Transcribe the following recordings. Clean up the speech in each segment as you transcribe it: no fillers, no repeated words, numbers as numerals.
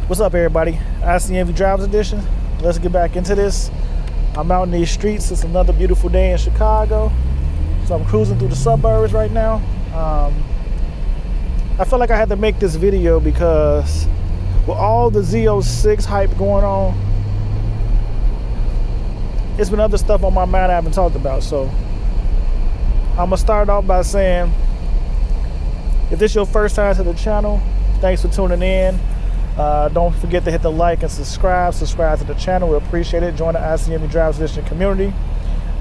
What's up, everybody? ICNV Drivers Edition. Let's get back into this. I'm out in these streets. It's another beautiful day in Chicago. So I'm cruising through the suburbs right now. I felt like I had to make this video because with all the Z06 hype going on, it's been other stuff on my mind I haven't talked about. So I'm gonna start off by saying, if this is your first time to the channel, thanks for tuning in. Don't forget to hit the like and subscribe to the channel. We appreciate it. Join the ICNV Drivers Edition community.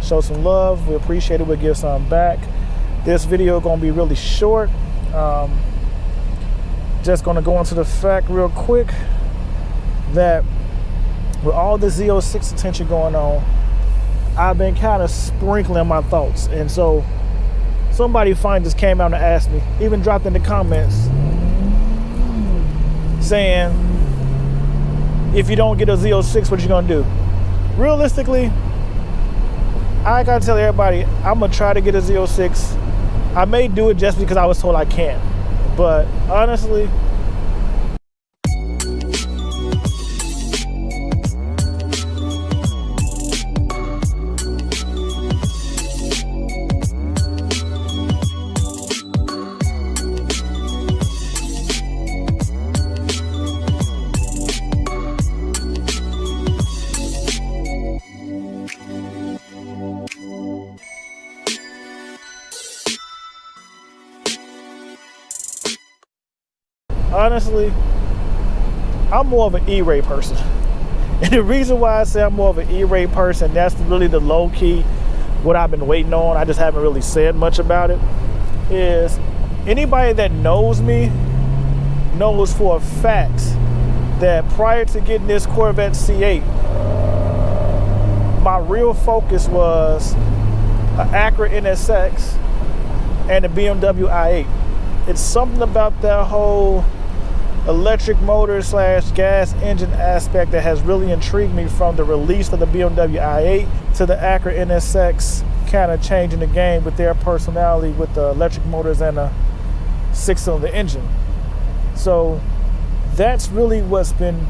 Show some love. We appreciate it. We'll give some back. This video gonna be really short. Just gonna go into the fact real quick that with all the Z06 attention going on, I've been kind of sprinkling my thoughts. And so somebody finally just came out and asked me, even dropped in the comments, saying, if you don't get a Z06, what you gonna do? Realistically, I gotta tell everybody, I'm gonna try to get a Z06. I may do it just because I was told I can, but honestly, I'm more of an E-Ray person. And the reason why I say I'm more of an E-Ray person, that's really the low-key, what I've been waiting on, I just haven't really said much about it, is anybody that knows me knows for a fact that prior to getting this Corvette C8, my real focus was an Acura NSX and a BMW i8. It's something about that whole electric motor / gas engine aspect that has really intrigued me, from the release of the BMW i8 to the Acura NSX kind of changing the game with their personality with the electric motors and a 6-cylinder engine. So that's really what's been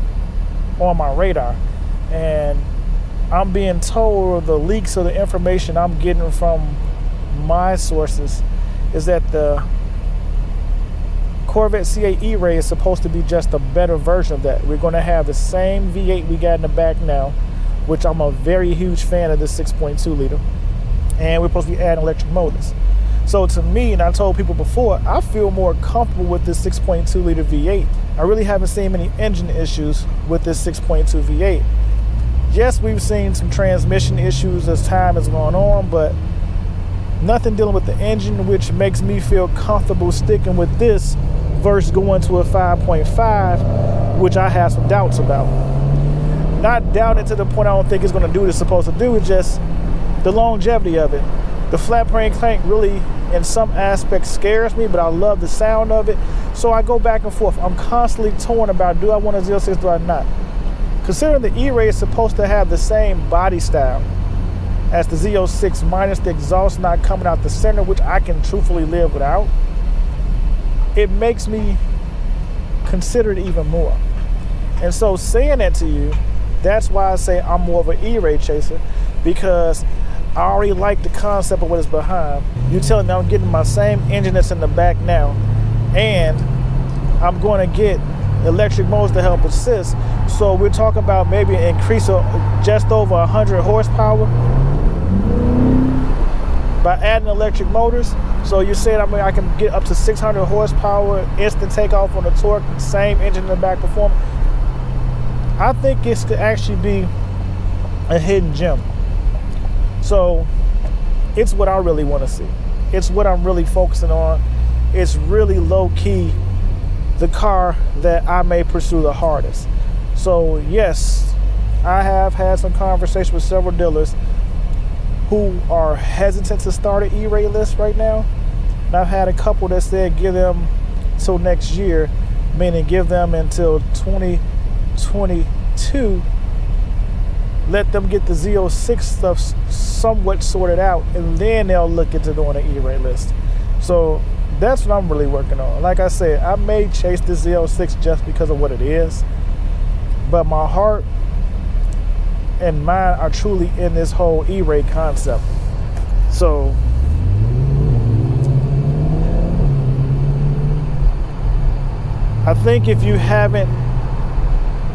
on my radar. And I'm being told, the leaks of the information I'm getting from my sources, is that the Corvette C8 E-Ray is supposed to be just a better version of that. We're going to have the same V8 we got in the back now, which I'm a very huge fan of, this 6.2 liter. And we're supposed to be adding electric motors. So to me, and I told people before, I feel more comfortable with this 6.2 liter V8. I really haven't seen many engine issues with this 6.2 V8. Yes, we've seen some transmission issues as time has gone on, but nothing dealing with the engine, which makes me feel comfortable sticking with this versus going to a 5.5, which I have some doubts about. Not doubting to the point I don't think it's going to do what it's supposed to do, it's just the longevity of it. The flat plane crank really, in some aspects, scares me, but I love the sound of it. So I go back and forth. I'm constantly torn about, do I want a Z06, do I not? Considering the E-Ray is supposed to have the same body style as the Z06, minus the exhaust not coming out the center, which I can truthfully live without, it makes me consider it even more. And so saying that to you, that's why I say I'm more of an E-Ray chaser, because I already like the concept of what is behind. You're telling me I'm getting my same engine that's in the back now, and I'm going to get electric motors to help assist. So we're talking about maybe an increase of just over 100 horsepower by adding electric motors. So you're saying, I mean, I can get up to 600 horsepower, instant takeoff on the torque, same engine in the back performance. I think this could actually be a hidden gem. So it's what I really want to see. It's what I'm really focusing on. It's really low key the car that I may pursue the hardest. So yes, I have had some conversations with several dealers who are hesitant to start an E-Ray list right now. And I've had a couple that said give them till next year, meaning give them until 2022. Let them get the Z06 stuff somewhat sorted out, and then they'll look into doing an E-Ray list. So that's what I'm really working on. Like I said, I may chase this Z06 just because of what it is. but my heart and mind are truly in this whole E-Ray concept. So I think if you haven't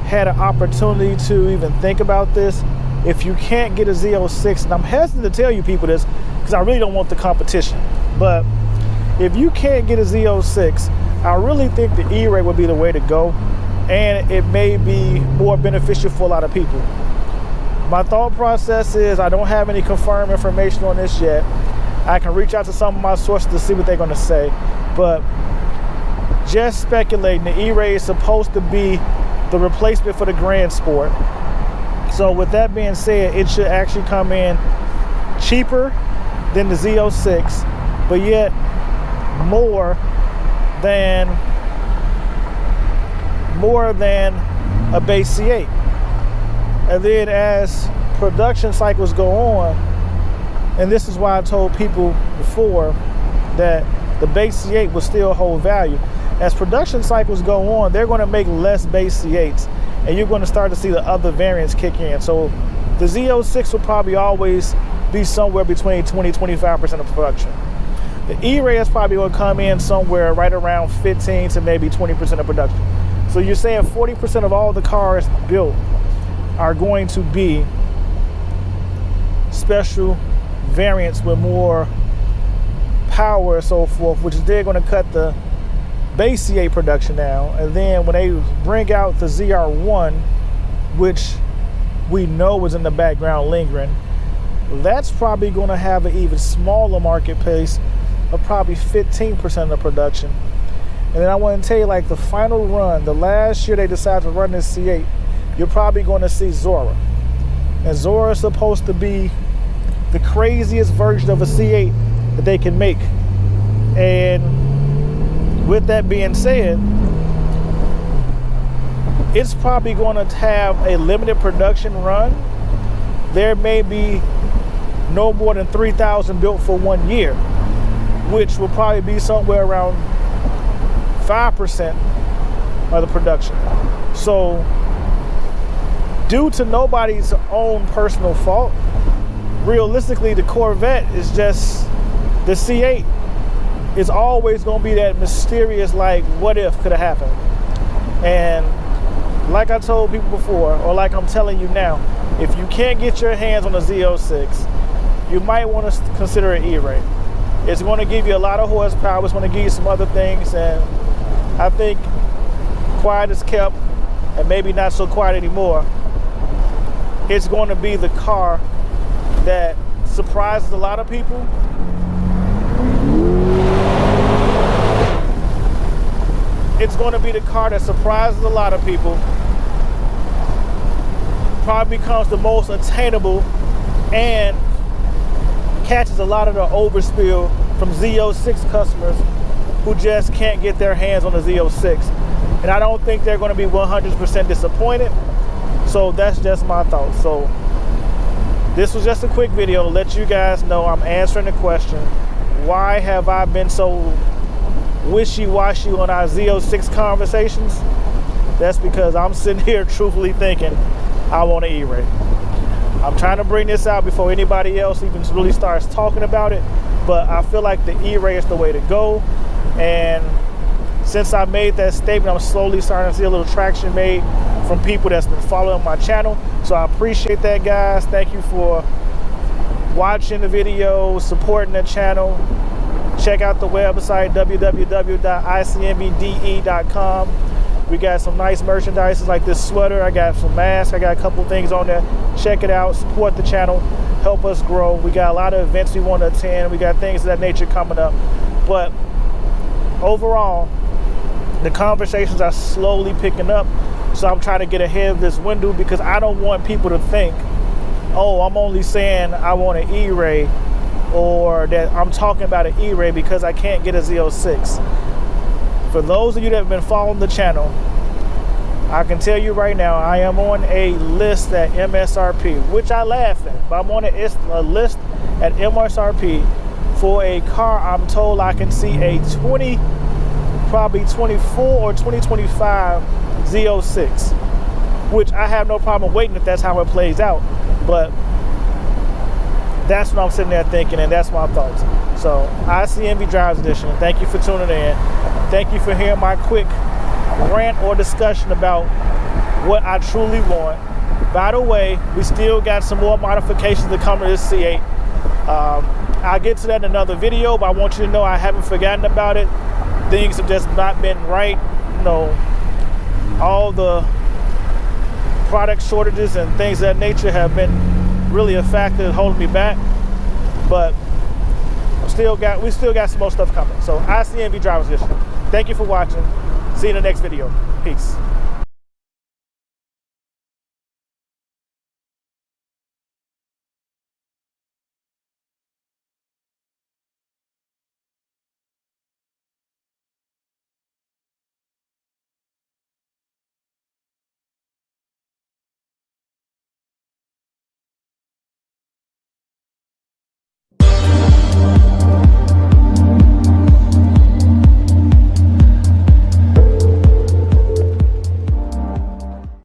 had an opportunity to even think about this, if you can't get a Z06, and I'm hesitant to tell you people this because I really don't want the competition, but if you can't get a Z06, I really think the E-Ray would be the way to go, and it may be more beneficial for a lot of people. My thought process is I don't have any confirmed information on this yet. I can reach out to some of my sources to see what they're going to say, but just speculating, the E-Ray is supposed to be the replacement for the Grand Sport. So with that being said, it should actually come in cheaper than the Z06, but yet more than a base C8. And then as production cycles go on, and this is why I told people before that the base C8 will still hold value. As production cycles go on, they're going to make less base C8s, and you're going to start to see the other variants kick in. So the Z06 will probably always be somewhere between 20-25% of production. The E-Ray is probably going to come in somewhere right around 15 to maybe 20% of production. So you're saying 40% of all the cars built are going to be special variants with more power and so forth, which is they're going to cut the base C8 production down. And then when they bring out the ZR1, which we know is in the background lingering, that's probably going to have an even smaller market pace of probably 15% of production. And then I want to tell you, like the final run, the last year they decided to run this C8, you're probably going to see Zora. And Zora is supposed to be the craziest version of a C8 that they can make. And with that being said, it's probably going to have a limited production run. There may be no more than 3,000 built for 1 year, which will probably be somewhere around 5% of the production. So due to nobody's own personal fault, realistically the Corvette is just, the C8 is always going to be that mysterious, like, what if could have happened. And like I told people before, or like I'm telling you now, if you can't get your hands on a Z06, you might want to consider an E-Ray. It's going to give you a lot of horsepower. It's going to give you some other things, and I think quiet is kept, and maybe not so quiet anymore. It's going to be the car that surprises a lot of people. It's going to be the car that surprises a lot of people. Probably becomes the most attainable and catches a lot of the overspill from Z06 customers who just can't get their hands on the Z06. And I don't think they're going to be 100% disappointed. So that's just my thoughts. So this was just a quick video to let you guys know I'm answering the question, why have I been so wishy-washy on our Z06 conversations? That's because I'm sitting here truthfully thinking I want an E-Ray. I'm trying to bring this out before anybody else even really starts talking about it, but I feel like the E-Ray is the way to go. And since I made that statement, I'm slowly starting to see a little traction made from people that's been following my channel. So I appreciate that, guys. Thank you for watching the video, supporting the channel. Check out the website, www.icnvde.com. We got some nice merchandise like this sweater. I got some masks. I got a couple things on there. Check it out. Support the channel. Help us grow. We got a lot of events we want to attend. We got things of that nature coming up. But overall, the conversations are slowly picking up. So I'm trying to get ahead of this window because I don't want people to think, oh, I'm only saying I want an E-Ray, or that I'm talking about an E-Ray because I can't get a Z06. For those of you that have been following the channel, I can tell you right now, I am on a list at MSRP, which I laugh at, but I'm on a list at MSRP for a car I'm told I can see a probably 24 or 2025 Z06. which I have no problem waiting if that's how it plays out. But that's what I'm sitting there thinking, and that's my thoughts. So ICNV Drivers Edition, thank you for tuning in. Thank you for hearing my quick rant or discussion about what I truly want. By the way, we still got some more modifications to come to this C8. I'll get to that in another video, but I want you to know I haven't forgotten about it. Things have just not been right. You know, all the product shortages and things of that nature have been really a factor holding me back. But we still got some more stuff coming. So ICNV Drivers Edition. Thank you for watching. See you in the next video. Peace.